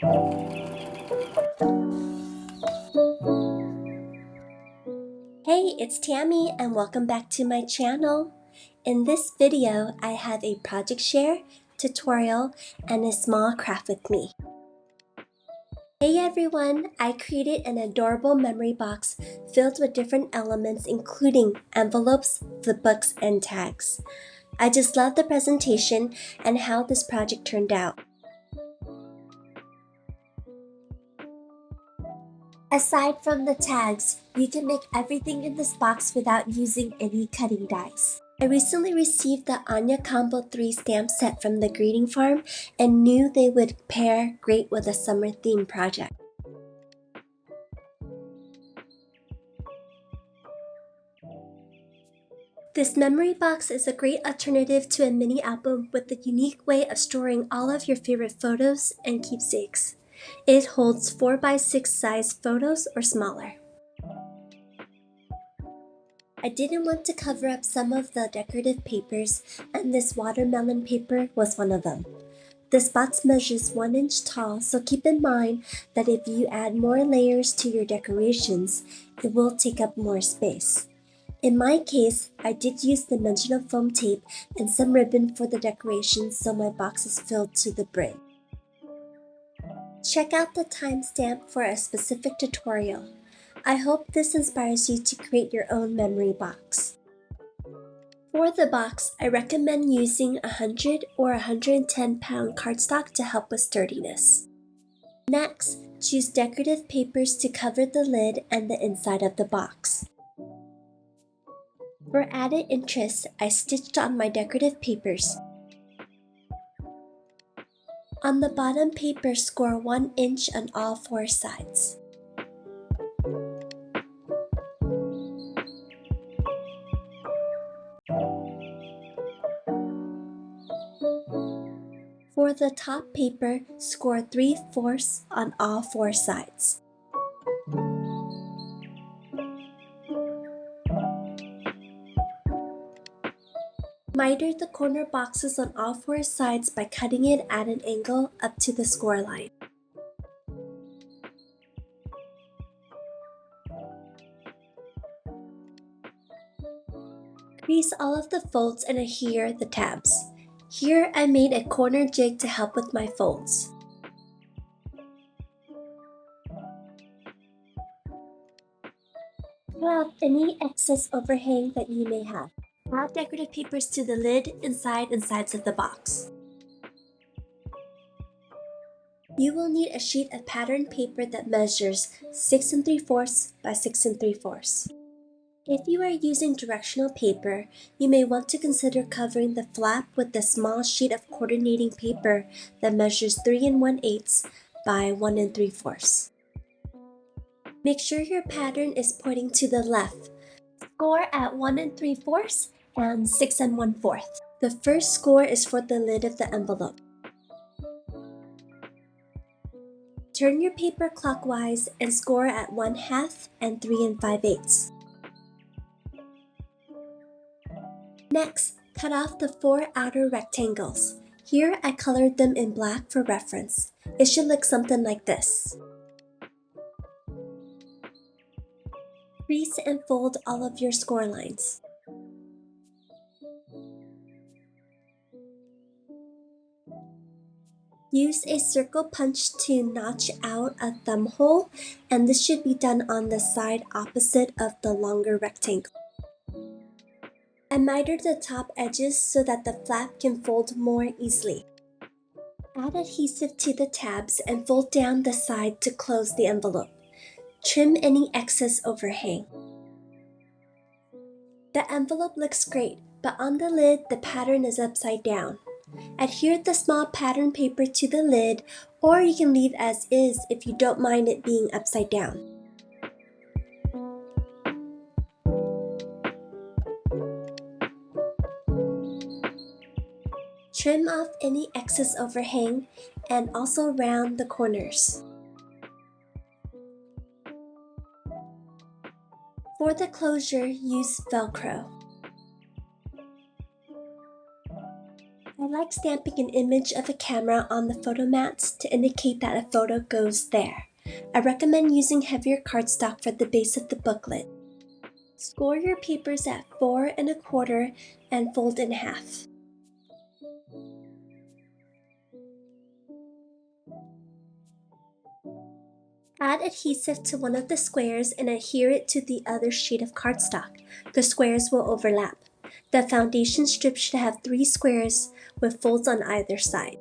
Hey, it's Tammy and welcome back to my channel. In this video, I have a project share, tutorial, and a small craft with me. Hey everyone, I created an adorable memory box filled with different elements including envelopes, flipbooks, and tags. I just love the presentation and how this project turned out. Aside from the tags, you can make everything in this box without using any cutting dies. I recently received the Anya Combo 3 stamp set from the greeting farm and knew they would pair great with a summer theme project. This memory box is a great alternative to a mini album with a unique way of storing all of your favorite photos and keepsakes. It holds 4x6 size photos or smaller. I didn't want to cover up some of the decorative papers, and this watermelon paper was one of them. This box measures 1 inch tall, so keep in mind that if you add more layers to your decorations, it will take up more space. In my case, I did use dimensional foam tape and some ribbon for the decorations so my box is filled to the brim. Check out the timestamp for a specific tutorial. I hope this inspires you to create your own memory box. For the box, I recommend using 100 or 110 pound cardstock to help with sturdiness. Next, choose decorative papers to cover the lid and the inside of the box. For added interest, I stitched on my decorative papers. On the bottom paper, score 1 inch on all 4 sides. For the top paper, score 3/4 on all 4 sides. Miter the corner boxes on all 4 sides by cutting it at an angle up to the score line. Crease all of the folds and adhere the tabs. Here I made a corner jig to help with my folds. Cut out any excess overhang that you may have. Add decorative papers to the lid, inside, and sides of the box. You will need a sheet of patterned paper that measures 6 3/4 by 6 3/4. If you are using directional paper, you may want to consider covering the flap with a small sheet of coordinating paper that measures 3 1/8 by 1 3/4. Make sure your pattern is pointing to the left. Score at 1 3/4 and 6 1/4. The first score is for the lid of the envelope. Turn your paper clockwise and score at 1/2 and 3 5/8. Next, cut off the 4 outer rectangles. Here I colored them in black for reference. It should look something like this. Crease and fold all of your score lines. Use a circle punch to notch out a thumb hole, and this should be done on the side opposite of the longer rectangle. I mitered the top edges so that the flap can fold more easily. Add adhesive to the tabs and fold down the side to close the envelope. Trim any excess overhang. The envelope looks great, but on the lid the pattern is upside down. Adhere the small pattern paper to the lid, or you can leave as is if you don't mind it being upside down. Trim off any excess overhang and also round the corners. For the closure, use Velcro. I like stamping an image of a camera on the photo mats to indicate that a photo goes there. I recommend using heavier cardstock for the base of the booklet. Score your papers at 4 1/4 and fold in half. Add adhesive to one of the squares and adhere it to the other sheet of cardstock. The squares will overlap. The foundation strip should have 3 squares with folds on either side.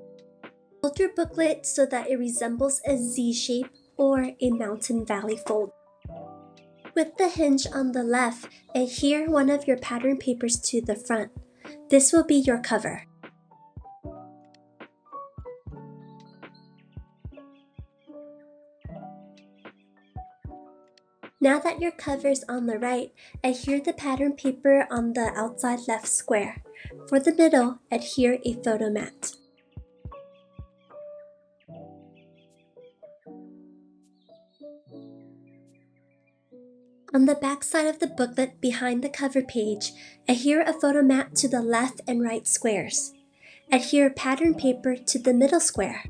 Fold your booklet so that it resembles a Z shape or a mountain valley fold. With the hinge on the left, adhere one of your pattern papers to the front. This will be your cover. Now that your cover is on the right, adhere the pattern paper on the outside left square. For the middle, adhere a photo mat. On the back side of the booklet behind the cover page, adhere a photo mat to the left and right squares. Adhere pattern paper to the middle square.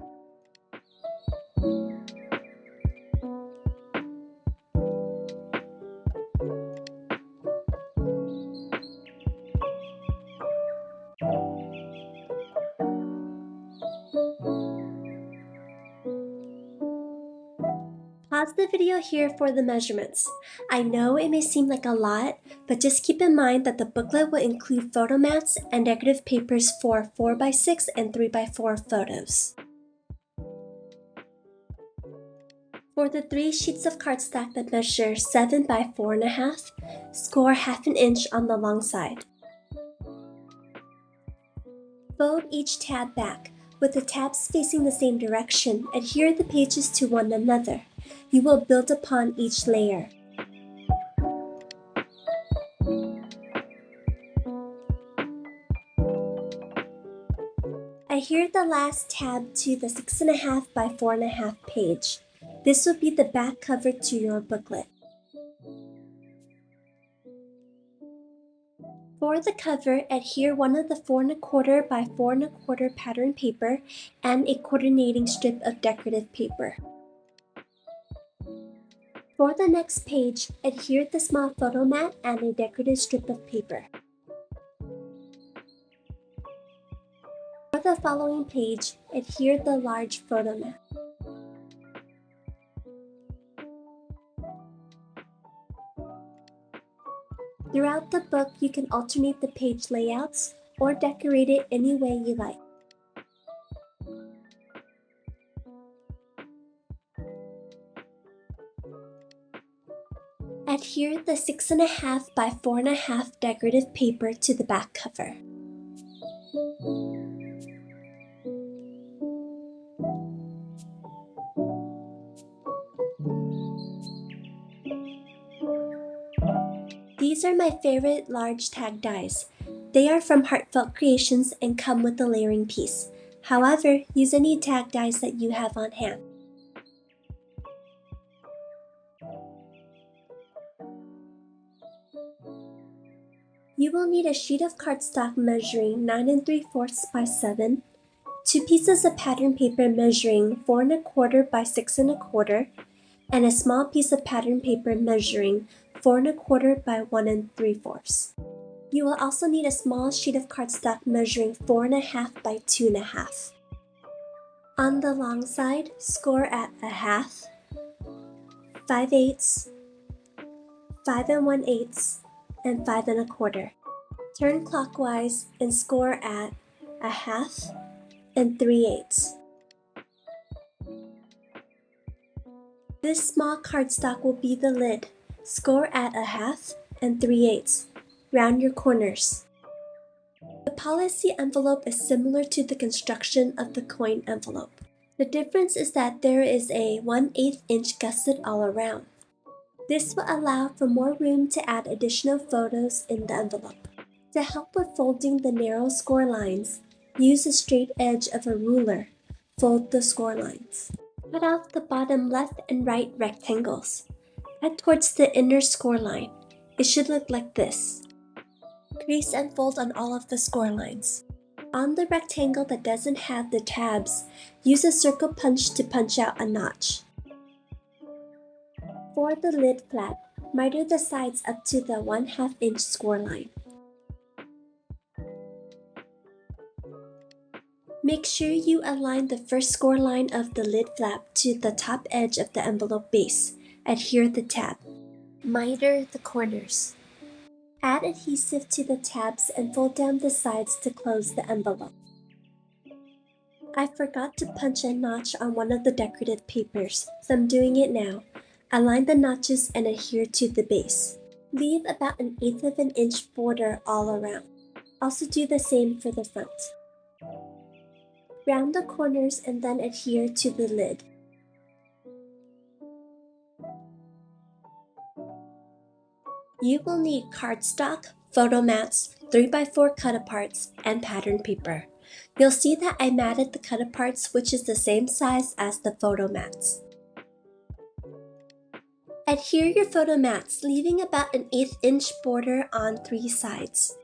Pause the video here for the measurements. I know it may seem like a lot, but just keep in mind that the booklet will include photo mats and decorative papers for 4x6 and 3x4 photos. For the 3 sheets of cardstock that measure 7 by 4 1/2, score 1/2 inch on the long side. Fold each tab back. With the tabs facing the same direction, adhere the pages to one another. You will build upon each layer. Adhere the last tab to the 6 1/2 by 4 1/2 page. This will be the back cover to your booklet. For the cover, adhere one of the 4 1/4 by 4 1/4 pattern paper and a coordinating strip of decorative paper. For the next page, adhere the small photo mat and a decorative strip of paper. For the following page, adhere the large photo mat. Throughout the book, you can alternate the page layouts or decorate it any way you like. Adhere the 6 1/2 by 4 1/2 decorative paper to the back cover. These are my favorite large tag dies. They are from Heartfelt Creations and come with a layering piece. However, use any tag dies that you have on hand. You will need a sheet of cardstock measuring 9 3/4 by 7, 2 pieces of pattern paper measuring 4 1/4 by 6 1/4, and a small piece of pattern paper measuring 4 1/4 by 1 3/4. You will also need a small sheet of cardstock measuring 4 1/2 by 2 1/2. On the long side, score at 1/2, 5/8, 5 1/8, and 5 1/4. Turn clockwise and score at 1/2 and 3/8. This small cardstock will be the lid. Score at 1/2 and 3/8. Round your corners. The policy envelope is similar to the construction of the coin envelope. The difference is that there is a 1/8 inch gusset all around. This will allow for more room to add additional photos in the envelope. To help with folding the narrow score lines, use the straight edge of a ruler. Fold the score lines. Cut off the bottom left and right rectangles. Cut towards the inner score line. It should look like this. Crease and fold on all of the score lines. On the rectangle that doesn't have the tabs, use a circle punch to punch out a notch. For the lid flap, miter the sides up to the 1/2 inch score line. Make sure you align the first score line of the lid flap to the top edge of the envelope base. Adhere the tab. Miter the corners. Add adhesive to the tabs and fold down the sides to close the envelope. I forgot to punch a notch on one of the decorative papers, so I'm doing it now. Align the notches and adhere to the base. Leave about 1/8 of an inch border all around. Also do the same for the front. Round the corners and then adhere to the lid. You will need cardstock, photo mats, 3x4 cut-aparts, and pattern paper. You'll see that I matted the cut-aparts, which is the same size as the photo mats. Adhere your photo mats, leaving about 1/8 inch border on 3 sides.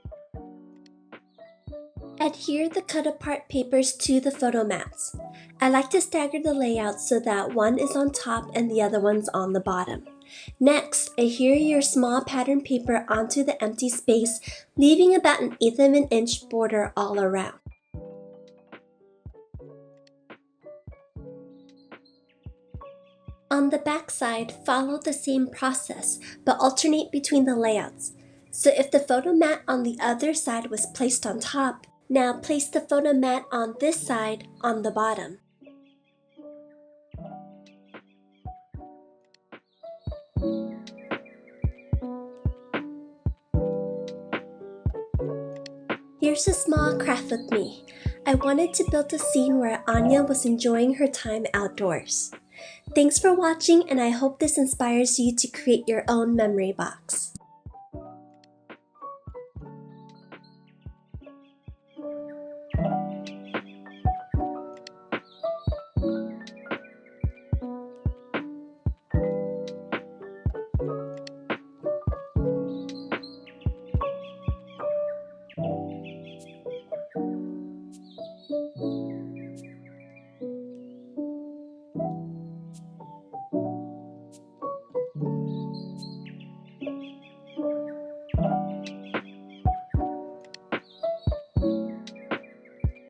Adhere the cut-apart papers to the photo mats. I like to stagger the layout so that one is on top and the other one's on the bottom. Next, adhere your small pattern paper onto the empty space, leaving about 1/8 of an inch border all around. On the back side, follow the same process, but alternate between the layouts. So if the photo mat on the other side was placed on top, now place the photo mat on this side on the bottom. Here's a small craft with me. I wanted to build a scene where Anya was enjoying her time outdoors. Thanks for watching, and I hope this inspires you to create your own memory box.